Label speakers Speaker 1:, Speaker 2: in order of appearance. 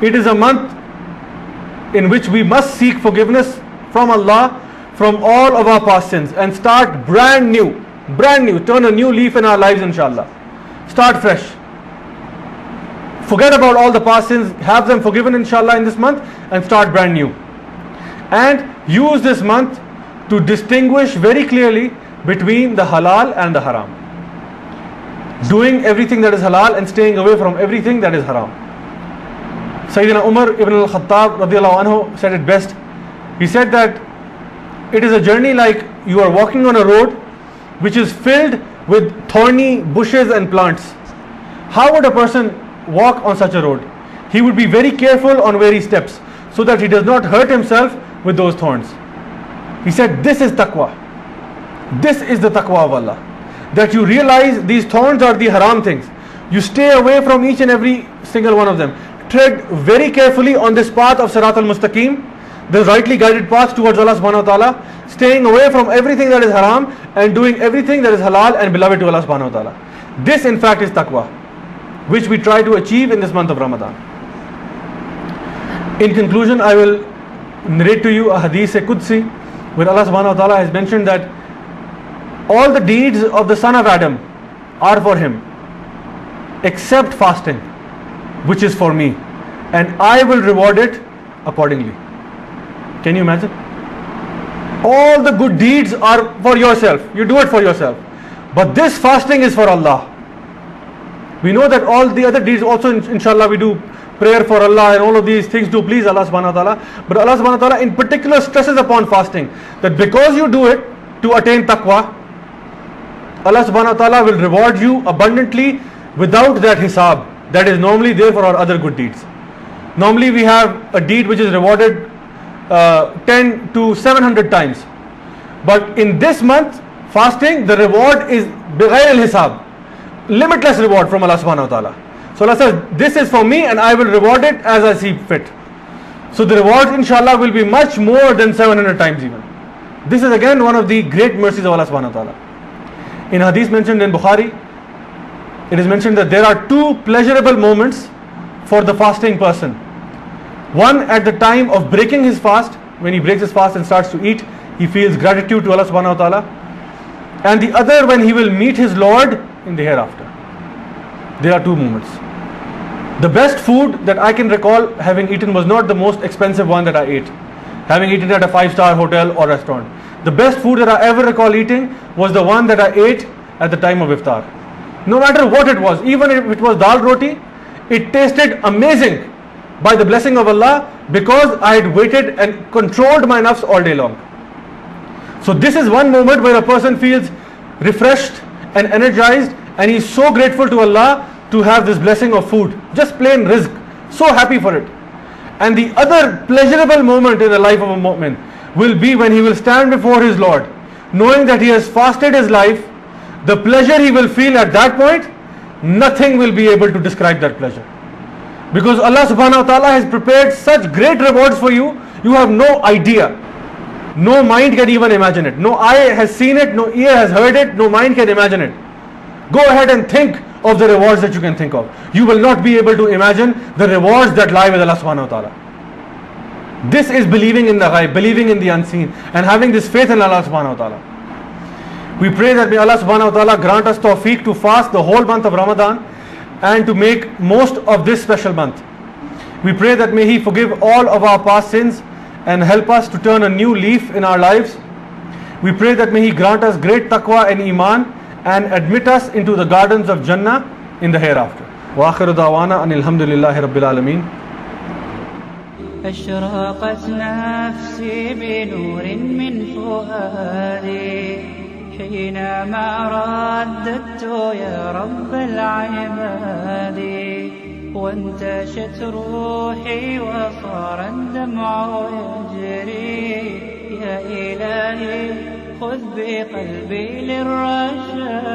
Speaker 1: It is a month in which we must seek forgiveness from Allah from all of our past sins and start brand new, turn a new leaf in our lives, inshallah. Start fresh. Forget about all the past sins, have them forgiven, inshallah, in this month, and start brand new. And use this month to distinguish very clearly between the halal and the haram. Doing everything that is halal and staying away from everything that is haram. Sayyidina Umar ibn al-Khattab radiallahu anhu said it best. He said that it is a journey like you are walking on a road which is filled with thorny bushes and plants. How would a person walk on such a road? He would be very careful on where he steps so that he does not hurt himself with those thorns. He said, this is taqwa. This is the taqwa of Allah. That you realize these thorns are the haram things. You stay away from each and every single one of them. Tread very carefully on this path of Sirat al-Mustaqim, the rightly guided path towards Allah subhanahu wa ta'ala, staying away from everything that is haram and doing everything that is halal and beloved to Allah subhanahu wa ta'ala. This in fact is taqwa, which we try to achieve in this month of Ramadan. In conclusion, I will narrate to you a hadith Qudsi where Allah subhanahu wa ta'ala has mentioned that all the deeds of the son of Adam are for him except fasting, which is for me, and I will reward it accordingly. Can you imagine? All the good deeds are for yourself, you do it for yourself, but this fasting is for Allah. We know that all the other deeds also, inshallah, we do prayer for Allah and all of these things to please Allah subhanahu wa ta'ala, but Allah subhanahu wa ta'ala in particular stresses upon fasting, that because you do it to attain taqwa, Allah subhanahu wa ta'ala will reward you abundantly without that hisab that is normally there for our other good deeds. Normally we have a deed which is rewarded 10 to 700 times, but in this month fasting the reward is bighayr al-hisab, limitless reward from Allah subhanahu wa ta'ala. So Allah says, this is for me and I will reward it as I see fit. So the reward inshallah will be much more than 700 times even. This is again one of the great mercies of Allah subhanahu wa ta'ala. In hadith mentioned in Bukhari, it is mentioned that there are two pleasurable moments for the fasting person. One at the time of breaking his fast, when he breaks his fast and starts to eat, he feels gratitude to Allah subhanahu wa ta'ala. And the other when he will meet his Lord in the hereafter. There are two moments. The best food that I can recall having eaten was not the most expensive one that I ate, having eaten at a 5-star hotel or restaurant. The best food that I ever recall eating was the one that I ate at the time of iftar. No matter what it was, even if it was dal roti, it tasted amazing by the blessing of Allah because I had waited and controlled my nafs all day long. So this is one moment where a person feels refreshed and energized and he is so grateful to Allah to have this blessing of food, just plain rizq, so happy for it. And the other pleasurable moment in the life of a mu'min will be when he will stand before his Lord, knowing that he has fasted his life. The pleasure he will feel at that point, nothing will be able to describe that pleasure. Because Allah subhanahu wa ta'ala has prepared such great rewards for you, you have no idea. No mind can even imagine it. No eye has seen it, no ear has heard it, no mind can imagine it. Go ahead and think of the rewards that you can think of. You will not be able to imagine the rewards that lie with Allah subhanahu wa ta'ala. This is believing in the ghaib, believing in the unseen, and having this faith in Allah subhanahu wa ta'ala. We pray that may Allah subhanahu wa ta'ala grant us tawfiq to fast the whole month of Ramadan and to make most of this special month. We pray that may He forgive all of our past sins and help us to turn a new leaf in our lives. We pray that may He grant us great taqwa and iman and admit us into the gardens of Jannah in the hereafter. Wa akhiru da'wana anil hamdulillahi rabbil alameen.
Speaker 2: أشرقت نفسي بنور من فؤادي حينما رددت يا رب العباد وانتشت روحي وصار الدمع يجري يا إلهي خذ بقلبي للرشاد